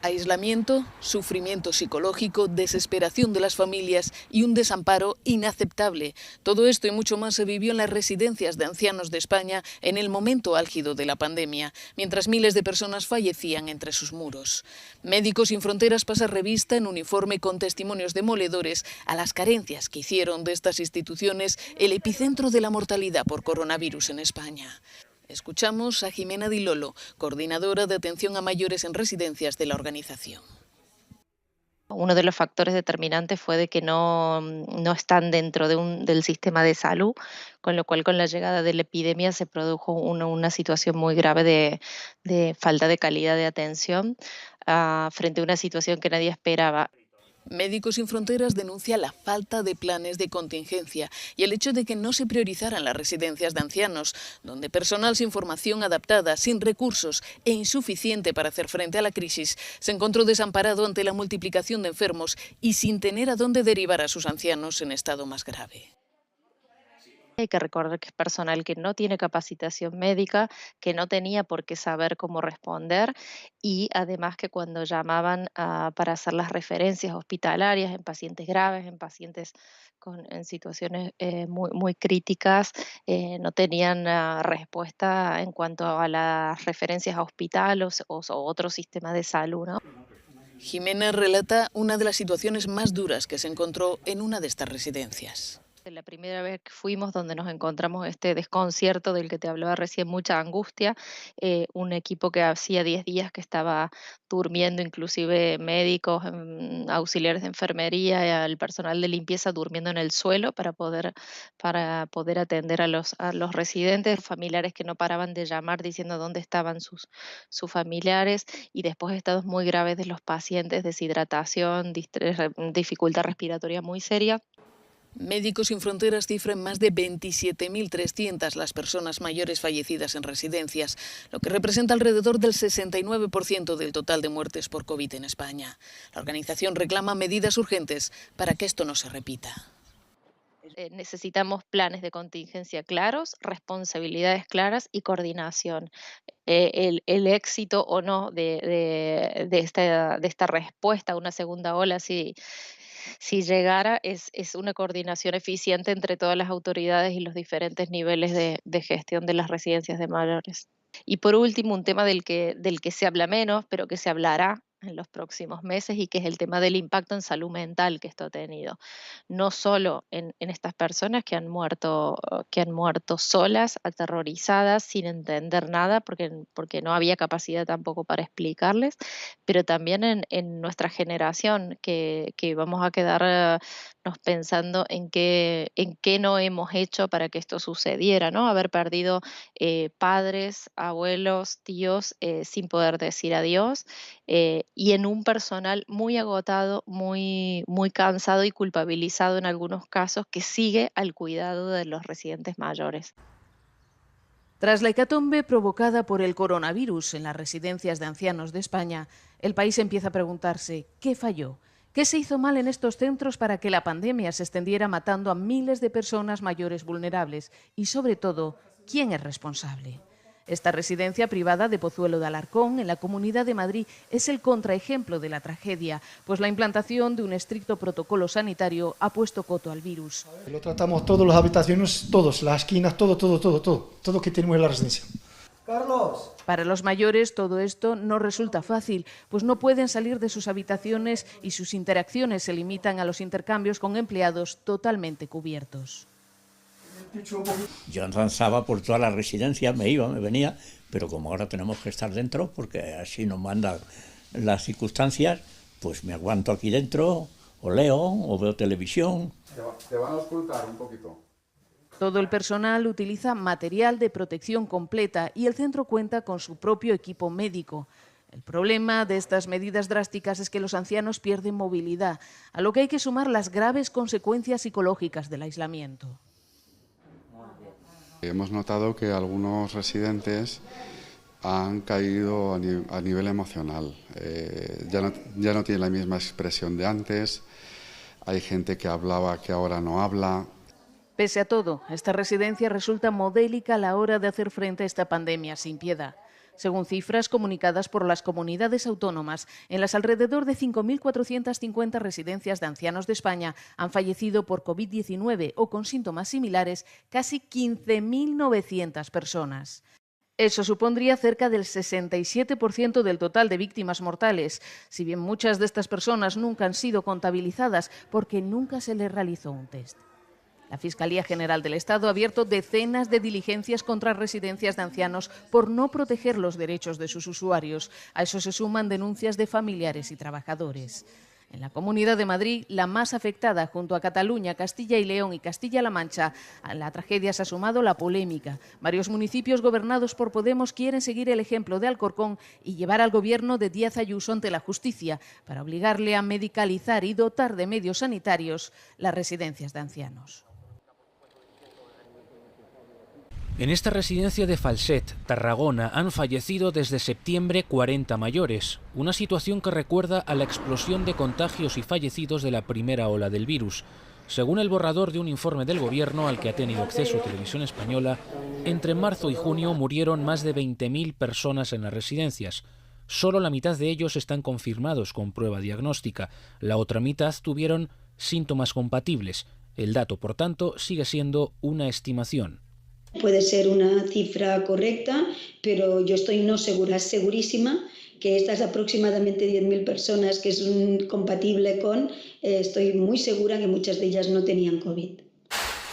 Aislamiento, sufrimiento psicológico, desesperación de las familias y un desamparo inaceptable. Todo esto y mucho más se vivió en las residencias de ancianos de España en el momento álgido de la pandemia, mientras miles de personas fallecían entre sus muros. Médicos Sin Fronteras pasa revista en un informe con testimonios demoledores a las carencias que hicieron de estas instituciones el epicentro de la mortalidad por coronavirus en España. Escuchamos a Jimena Di Lolo, coordinadora de atención a mayores en residencias de la organización. Uno de los factores determinantes fue de que no están dentro del sistema de salud, con lo cual con la llegada de la epidemia se produjo una situación muy grave de falta de calidad de atención frente a una situación que nadie esperaba. Médicos Sin Fronteras denuncia la falta de planes de contingencia y el hecho de que no se priorizaran las residencias de ancianos, donde personal sin formación adaptada, sin recursos e insuficiente para hacer frente a la crisis, se encontró desamparado ante la multiplicación de enfermos y sin tener a dónde derivar a sus ancianos en estado más grave. Hay que recordar que es personal que no tiene capacitación médica, que no tenía por qué saber cómo responder y además que cuando llamaban para hacer las referencias hospitalarias en pacientes graves, en pacientes en situaciones muy críticas, no tenían respuesta en cuanto a las referencias a hospital o otro sistema de salud, ¿no? Jimena relata una de las situaciones más duras que se encontró en una de estas residencias. La primera vez que fuimos, donde nos encontramos este desconcierto del que te hablaba recién, mucha angustia, un equipo que hacía 10 días que estaba durmiendo, inclusive médicos, auxiliares de enfermería, el personal de limpieza durmiendo en el suelo para poder atender a los residentes, familiares que no paraban de llamar diciendo dónde estaban sus familiares, y después estados muy graves de los pacientes, deshidratación, dificultad respiratoria muy seria. Médicos Sin Fronteras cifra en más de 27.300 las personas mayores fallecidas en residencias, lo que representa alrededor del 69% del total de muertes por COVID en España. La organización reclama medidas urgentes para que esto no se repita. Necesitamos planes de contingencia claros, responsabilidades claras y coordinación. El éxito o no de esta respuesta a una segunda ola, si llegara, es una coordinación eficiente entre todas las autoridades y los diferentes niveles de gestión de las residencias de mayores. Y por último, un tema del que se habla menos, pero que se hablará en los próximos meses y que es el tema del impacto en salud mental que esto ha tenido. No solo en estas personas que han muerto solas, aterrorizadas, sin entender nada, porque no había capacidad tampoco para explicarles, pero también en nuestra generación, que vamos a quedarnos pensando en qué no hemos hecho para que esto sucediera, ¿no? Haber perdido padres, abuelos, tíos sin poder decir adiós, y en un personal muy agotado, muy cansado y culpabilizado en algunos casos, que sigue al cuidado de los residentes mayores. Tras la hecatombe provocada por el coronavirus en las residencias de ancianos de España, el país empieza a preguntarse ¿qué falló? ¿Qué se hizo mal en estos centros para que la pandemia se extendiera matando a miles de personas mayores vulnerables? Y sobre todo, ¿quién es responsable? Esta residencia privada de Pozuelo de Alarcón, en la Comunidad de Madrid, es el contraejemplo de la tragedia, pues la implantación de un estricto protocolo sanitario ha puesto coto al virus. Lo tratamos todas las habitaciones, todas las esquinas, todo que tenemos en la residencia. Carlos. Para los mayores todo esto no resulta fácil, pues no pueden salir de sus habitaciones y sus interacciones se limitan a los intercambios con empleados totalmente cubiertos. Yo danzaba por toda la residencia, me iba, me venía, pero como ahora tenemos que estar dentro, porque así nos mandan las circunstancias, pues me aguanto aquí dentro, o leo, o veo televisión. Te van a ocultar un poquito. Todo el personal utiliza material de protección completa y el centro cuenta con su propio equipo médico. El problema de estas medidas drásticas es que los ancianos pierden movilidad, a lo que hay que sumar las graves consecuencias psicológicas del aislamiento. Hemos notado que algunos residentes han caído a nivel emocional. Ya no tienen la misma expresión de antes. Hay gente que hablaba que ahora no habla. Pese a todo, esta residencia resulta modélica a la hora de hacer frente a esta pandemia sin piedad. Según cifras comunicadas por las comunidades autónomas, en las alrededor de 5.450 residencias de ancianos de España han fallecido por COVID-19 o con síntomas similares casi 15.900 personas. Eso supondría cerca del 67% del total de víctimas mortales, si bien muchas de estas personas nunca han sido contabilizadas porque nunca se les realizó un test. La Fiscalía General del Estado ha abierto decenas de diligencias contra residencias de ancianos por no proteger los derechos de sus usuarios. A eso se suman denuncias de familiares y trabajadores. En la Comunidad de Madrid, la más afectada, junto a Cataluña, Castilla y León y Castilla-La Mancha, a la tragedia se ha sumado la polémica. Varios municipios gobernados por Podemos quieren seguir el ejemplo de Alcorcón y llevar al gobierno de Díaz Ayuso ante la justicia para obligarle a medicalizar y dotar de medios sanitarios las residencias de ancianos. En esta residencia de Falset, Tarragona, han fallecido desde septiembre 40 mayores, una situación que recuerda a la explosión de contagios y fallecidos de la primera ola del virus. Según el borrador de un informe del Gobierno al que ha tenido acceso Televisión Española, entre marzo y junio murieron más de 20.000 personas en las residencias. Solo la mitad de ellos están confirmados con prueba diagnóstica, la otra mitad tuvieron síntomas compatibles. El dato, por tanto, sigue siendo una estimación. Puede ser una cifra correcta, pero yo estoy no segura, segurísima que estas aproximadamente 10.000 personas que es compatible con, estoy muy segura que muchas de ellas no tenían COVID.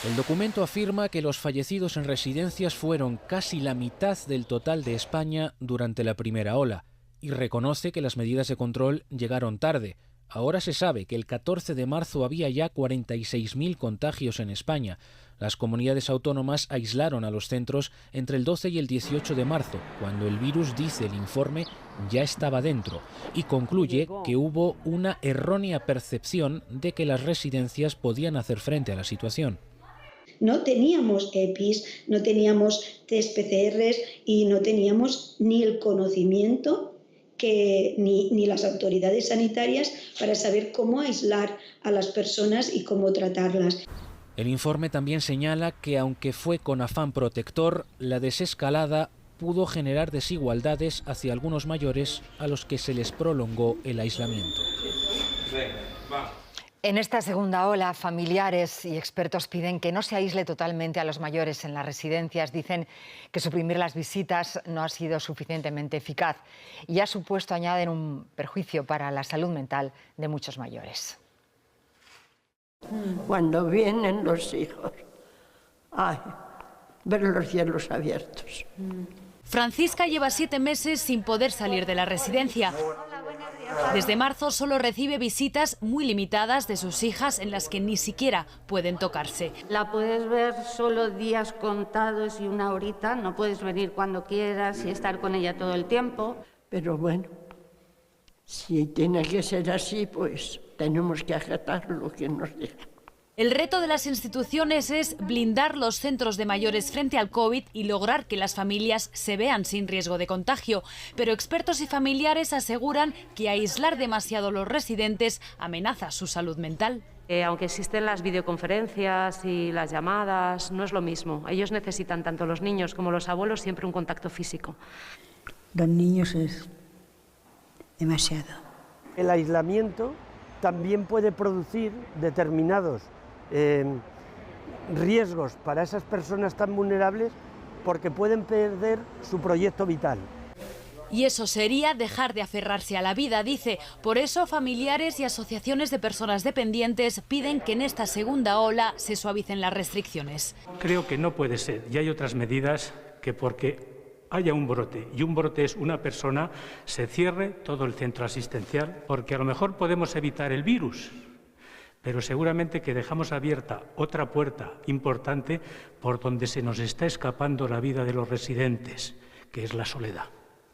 El documento afirma que los fallecidos en residencias fueron casi la mitad del total de España durante la primera ola y reconoce que las medidas de control llegaron tarde. Ahora se sabe que el 14 de marzo había ya 46.000 contagios en España. Las comunidades autónomas aislaron a los centros entre el 12 y el 18 de marzo, cuando el virus, dice el informe, ya estaba dentro, y concluye que hubo una errónea percepción de que las residencias podían hacer frente a la situación. No teníamos EPIs, no teníamos test PCRs y no teníamos ni el conocimiento ni las autoridades sanitarias para saber cómo aislar a las personas y cómo tratarlas. El informe también señala que, aunque fue con afán protector, la desescalada pudo generar desigualdades hacia algunos mayores a los que se les prolongó el aislamiento. En esta segunda ola, familiares y expertos piden que no se aísle totalmente a los mayores en las residencias. Dicen que suprimir las visitas no ha sido suficientemente eficaz y ha supuesto, añaden, un perjuicio para la salud mental de muchos mayores. Cuando vienen los hijos, ay, ver los cielos abiertos. Francisca lleva 7 meses sin poder salir de la residencia. Desde marzo solo recibe visitas muy limitadas de sus hijas en las que ni siquiera pueden tocarse. La puedes ver solo días contados y una horita, no puedes venir cuando quieras y estar con ella todo el tiempo. Pero bueno, si tiene que ser así, pues tenemos que acatar lo que nos digan. El reto de las instituciones es blindar los centros de mayores frente al COVID y lograr que las familias se vean sin riesgo de contagio. Pero expertos y familiares aseguran que aislar demasiado a los residentes amenaza su salud mental. Aunque existen las videoconferencias y las llamadas, no es lo mismo. Ellos necesitan, tanto los niños como los abuelos, siempre un contacto físico. Los niños es demasiado. El aislamiento también puede producir determinados riesgos para esas personas tan vulnerables porque pueden perder su proyecto vital. Y eso sería dejar de aferrarse a la vida, dice. Por eso, familiares y asociaciones de personas dependientes piden que en esta segunda ola se suavicen las restricciones. Creo que no puede ser, y hay otras medidas que porque haya un brote, y un brote es una persona, se cierre todo el centro asistencial, porque a lo mejor podemos evitar el virus, pero seguramente que dejamos abierta otra puerta importante por donde se nos está escapando la vida de los residentes, que es la soledad.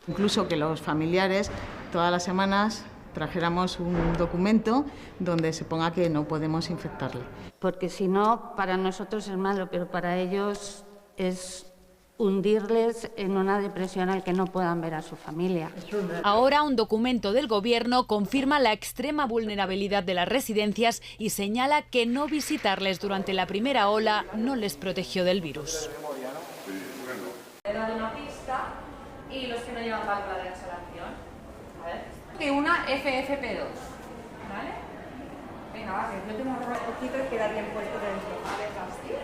Incluso que los familiares todas las semanas trajéramos un documento donde se ponga que no podemos infectarle. Porque si no, para nosotros es malo, pero para ellos es hundirles en una depresión al que no puedan ver a su familia. Ahora un documento del Gobierno confirma la extrema vulnerabilidad de las residencias y señala que no visitarles durante la primera ola no les protegió del virus. He dado una pista y los que no llevan válvula de exhalación. A ver. Que una FFP2. ¿Vale? Venga, va, que yo tengo un poquito y queda bien puesto dentro. A ver, así.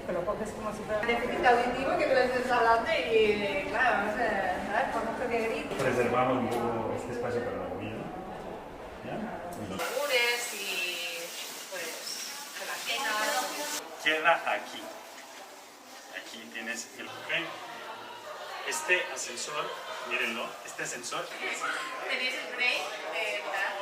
Que lo coges como si fuera déficit auditivo que tú le estés hablando y claro, no sé, ¿sabes? Por mucho que grite. Preservamos un poco este espacio para la comida. ¿Ya? Yogures y pues gelatina. Queda aquí. Aquí tienes el hotel. Este ascensor, mírenlo, este ascensor. Tenéis el break de mirar.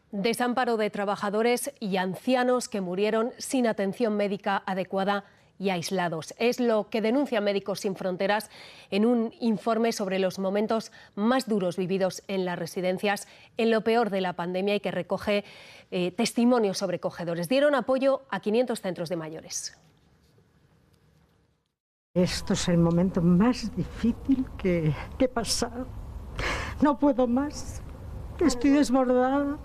Desamparo de trabajadores y ancianos que murieron sin atención médica adecuada y aislados. Es lo que denuncian Médicos Sin Fronteras en un informe sobre los momentos más duros vividos en las residencias en lo peor de la pandemia y que recoge testimonios sobrecogedores. Dieron apoyo a 500 centros de mayores. Esto es el momento más difícil que he pasado. No puedo más. Estoy desbordada.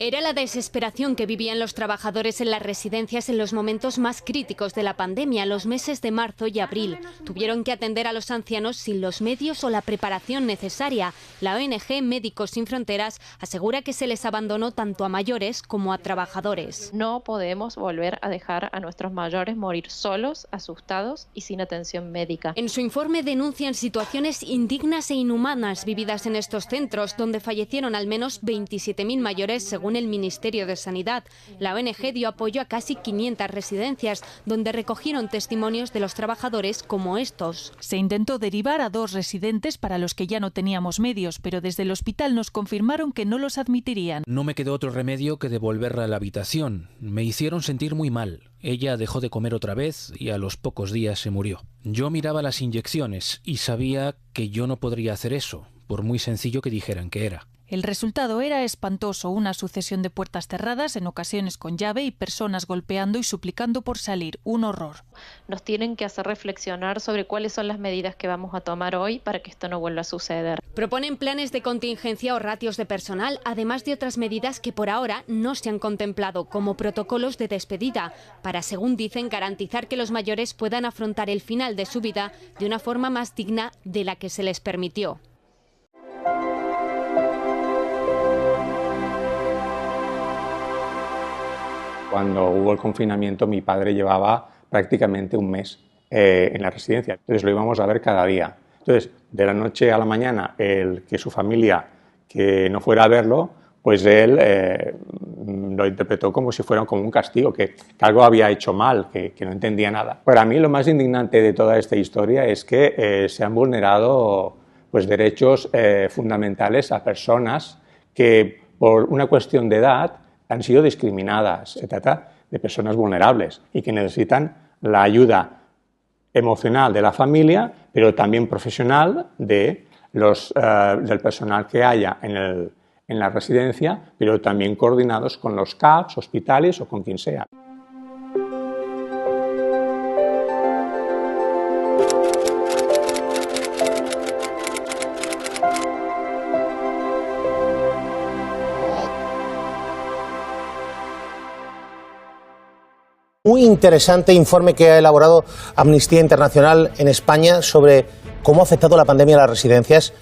Era la desesperación que vivían los trabajadores en las residencias en los momentos más críticos de la pandemia, los meses de marzo y abril. Tuvieron que atender a los ancianos sin los medios o la preparación necesaria. La ONG Médicos Sin Fronteras asegura que se les abandonó tanto a mayores como a trabajadores. No podemos volver a dejar a nuestros mayores morir solos, asustados y sin atención médica. En su informe denuncian situaciones indignas e inhumanas vividas en estos centros, donde fallecieron al menos 27.000 mayores según el Ministerio de Sanidad. La ONG dio apoyo a casi 500 residencias, donde recogieron testimonios de los trabajadores como estos. Se intentó derivar a 2 residentes para los que ya no teníamos medios, pero desde el hospital nos confirmaron que no los admitirían. No me quedó otro remedio que devolverla a la habitación. Me hicieron sentir muy mal. Ella dejó de comer otra vez y a los pocos días se murió. Yo miraba las inyecciones y sabía que yo no podría hacer eso, por muy sencillo que dijeran que era. El resultado era espantoso, una sucesión de puertas cerradas, en ocasiones con llave, y personas golpeando y suplicando por salir. Un horror. Nos tienen que hacer reflexionar sobre cuáles son las medidas que vamos a tomar hoy para que esto no vuelva a suceder. Proponen planes de contingencia o ratios de personal, además de otras medidas que por ahora no se han contemplado, como protocolos de despedida, para, según dicen, garantizar que los mayores puedan afrontar el final de su vida de una forma más digna de la que se les permitió. Cuando hubo el confinamiento, mi padre llevaba prácticamente un mes en la residencia. Entonces lo íbamos a ver cada día. Entonces, de la noche a la mañana, el que su familia que no fuera a verlo, pues él lo interpretó como si fuera como un castigo, que algo había hecho mal, que no entendía nada. Para mí lo más indignante de toda esta historia es que se han vulnerado pues, derechos fundamentales a personas que por una cuestión de edad han sido discriminadas. Se trata de personas vulnerables y que necesitan la ayuda emocional de la familia, pero también profesional del personal que haya en la residencia, pero también coordinados con los CAPs, hospitales o con quien sea. Muy interesante informe que ha elaborado Amnistía Internacional en España sobre cómo ha afectado la pandemia a las residencias.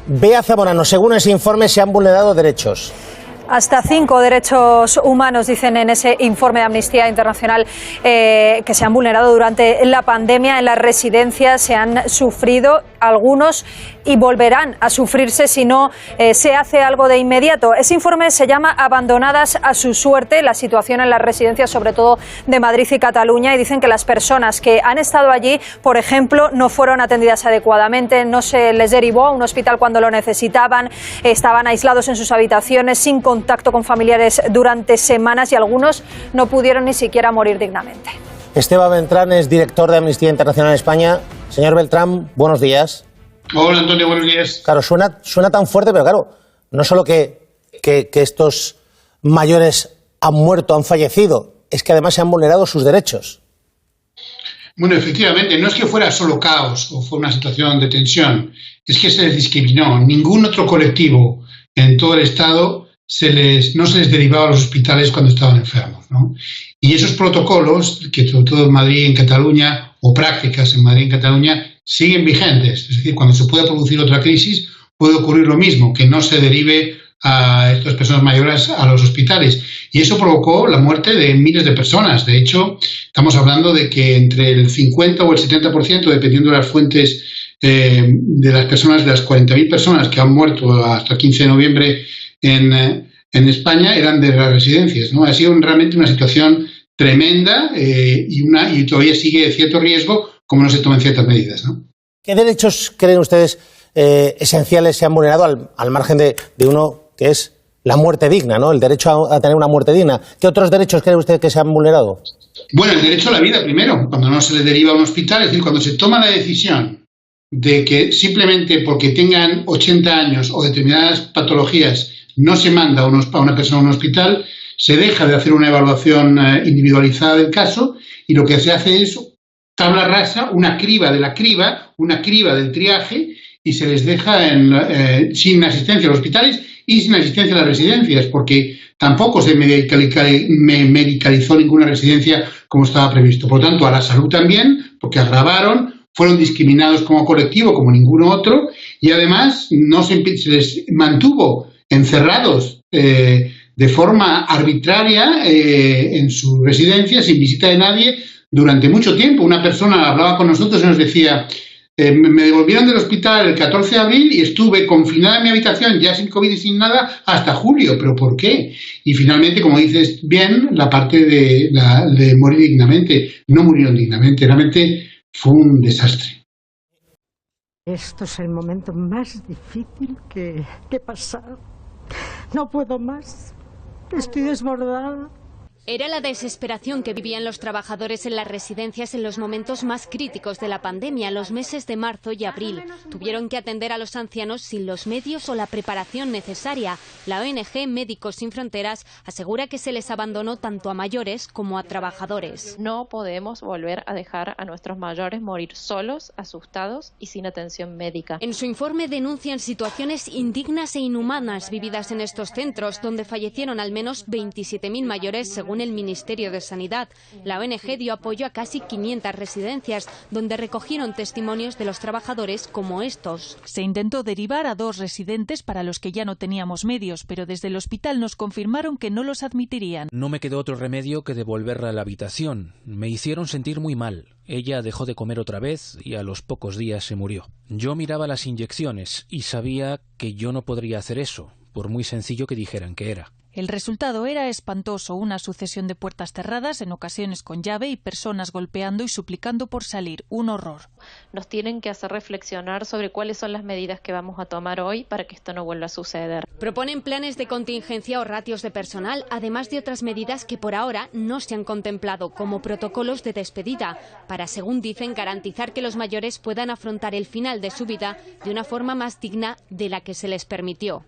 Bea Zamorano, según ese informe se han vulnerado derechos. Hasta 5 derechos humanos, dicen en ese informe de Amnistía Internacional, que se han vulnerado durante la pandemia en las residencias. Se han sufrido algunos y volverán a sufrirse si no se hace algo de inmediato. Ese informe se llama Abandonadas a su suerte, la situación en las residencias, sobre todo de Madrid y Cataluña, y dicen que las personas que han estado allí, por ejemplo, no fueron atendidas adecuadamente, no se les derivó a un hospital cuando lo necesitaban, estaban aislados en sus habitaciones, sin contacto con familiares durante semanas, y algunos no pudieron ni siquiera morir dignamente. Esteban Beltrán es director de Amnistía Internacional en España. Señor Beltrán, buenos días. Hola, Antonio, buenos días. Claro, suena tan fuerte, pero claro, no solo que estos mayores han muerto, han fallecido, es que además se han vulnerado sus derechos. Bueno, efectivamente, no es que fuera solo caos o fue una situación de tensión, es que se les discriminó. Ningún otro colectivo en todo el Estado no se les derivaba a los hospitales cuando estaban enfermos, ¿no? Y esos protocolos, que sobre todo en Madrid y en Cataluña, o prácticas en Madrid y en Cataluña, siguen vigentes. Es decir, cuando se pueda producir otra crisis, puede ocurrir lo mismo, que no se derive a estas personas mayores a los hospitales. Y eso provocó la muerte de miles de personas. De hecho, estamos hablando de que entre el 50 o el 70%, dependiendo de las fuentes, de las personas, de las 40.000 personas que han muerto hasta el 15 de noviembre en España, eran de las residencias, ¿no? Ha sido realmente una situación tremenda y todavía sigue cierto riesgo como no se toman ciertas medidas, ¿no? ¿Qué derechos creen ustedes esenciales se han vulnerado al margen de uno que es la muerte digna, ¿no? El derecho a tener una muerte digna? ¿Qué otros derechos cree usted que se han vulnerado? Bueno, el derecho a la vida primero, cuando no se le deriva a un hospital, es decir, cuando se toma la decisión de que simplemente porque tengan 80 años o determinadas patologías no se manda a una persona a un hospital, se deja de hacer una evaluación individualizada del caso y lo que se hace es tabla rasa, una criba de la criba, una criba del triaje, y se les deja sin asistencia a los hospitales y sin asistencia a las residencias, porque tampoco se medicalizó ninguna residencia como estaba previsto. Por lo tanto, a la salud también, porque agravaron, fueron discriminados como colectivo, como ninguno otro, y además se les mantuvo encerrados de forma arbitraria en su residencia, sin visita de nadie, durante mucho tiempo. Una persona hablaba con nosotros y nos decía: me devolvieron del hospital el 14 de abril y estuve confinada en mi habitación, ya sin COVID y sin nada, hasta julio. ¿Pero por qué? Y finalmente, como dices bien, la parte de morir dignamente. No murieron dignamente, realmente fue un desastre. Esto es el momento más difícil que he pasado. No puedo más. Estoy desbordada. Era la desesperación que vivían los trabajadores en las residencias en los momentos más críticos de la pandemia, los meses de marzo y abril. Tuvieron que atender a los ancianos sin los medios o la preparación necesaria. La ONG Médicos Sin Fronteras asegura que se les abandonó tanto a mayores como a trabajadores. No podemos volver a dejar a nuestros mayores morir solos, asustados y sin atención médica. En su informe denuncian situaciones indignas e inhumanas vividas en estos centros, donde fallecieron al menos 27.000 mayores, según el Ministerio de Sanidad. La ONG dio apoyo a casi 500 residencias, donde recogieron testimonios de los trabajadores como estos. Se intentó derivar a 2 residentes para los que ya no teníamos medios, pero desde el hospital nos confirmaron que no los admitirían. No me quedó otro remedio que devolverla a la habitación. Me hicieron sentir muy mal. Ella dejó de comer otra vez y a los pocos días se murió. Yo miraba las inyecciones y sabía que yo no podría hacer eso, por muy sencillo que dijeran que era. El resultado era espantoso, una sucesión de puertas cerradas, en ocasiones con llave, y personas golpeando y suplicando por salir. Un horror. Nos tienen que hacer reflexionar sobre cuáles son las medidas que vamos a tomar hoy para que esto no vuelva a suceder. Proponen planes de contingencia o ratios de personal, además de otras medidas que por ahora no se han contemplado, como protocolos de despedida, para, según dicen, garantizar que los mayores puedan afrontar el final de su vida de una forma más digna de la que se les permitió.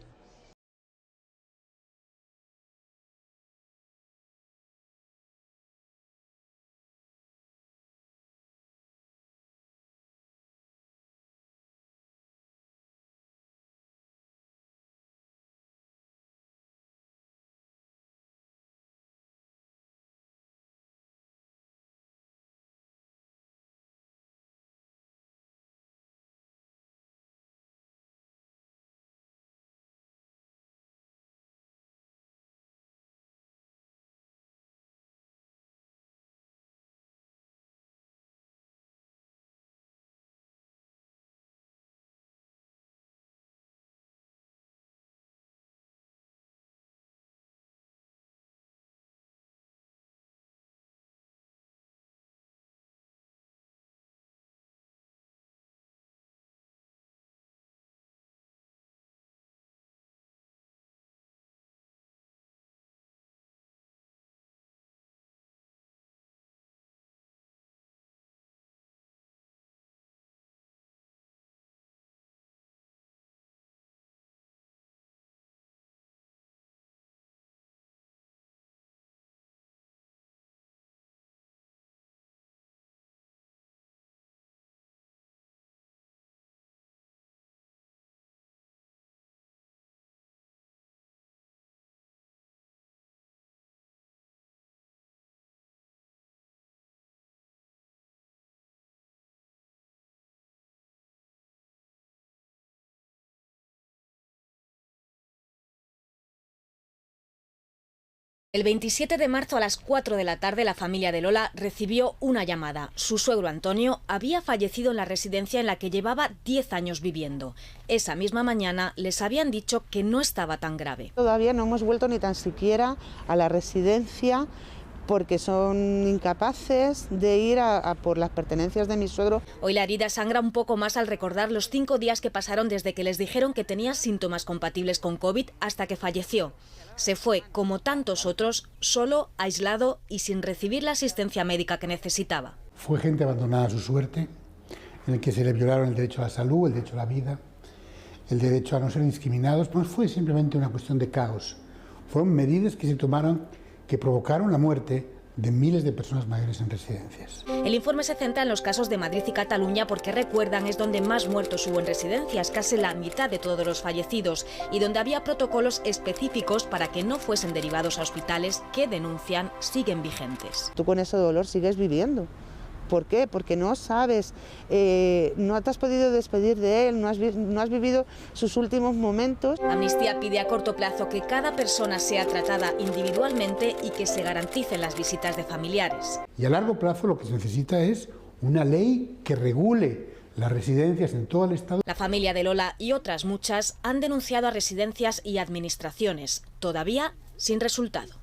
El 27 de marzo a las 4 de la tarde la familia de Lola recibió una llamada. Su suegro Antonio había fallecido en la residencia en la que llevaba 10 años viviendo. Esa misma mañana les habían dicho que no estaba tan grave. Todavía no hemos vuelto ni tan siquiera a la residencia porque son incapaces de ir a por las pertenencias de mi suegro. Hoy la herida sangra un poco más al recordar los 5 días que pasaron desde que les dijeron que tenía síntomas compatibles con COVID hasta que falleció. Se fue, como tantos otros, solo, aislado y sin recibir la asistencia médica que necesitaba. Fue gente abandonada a su suerte, en el que se le violaron el derecho a la salud, el derecho a la vida, el derecho a no ser discriminados. No fue simplemente una cuestión de caos. Fueron medidas que se tomaron que provocaron la muerte de miles de personas mayores en residencias. El informe se centra en los casos de Madrid y Cataluña porque, recuerdan, es donde más muertos hubo en residencias, casi la mitad de todos los fallecidos, y donde había protocolos específicos para que no fuesen derivados a hospitales que, denuncian, siguen vigentes. Tú con ese dolor sigues viviendo. ¿Por qué? Porque no sabes, no te has podido despedir de él, no has vivido sus últimos momentos. Amnistía pide a corto plazo que cada persona sea tratada individualmente y que se garanticen las visitas de familiares. Y a largo plazo lo que se necesita es una ley que regule las residencias en todo el Estado. La familia de Lola y otras muchas han denunciado a residencias y administraciones, todavía sin resultado.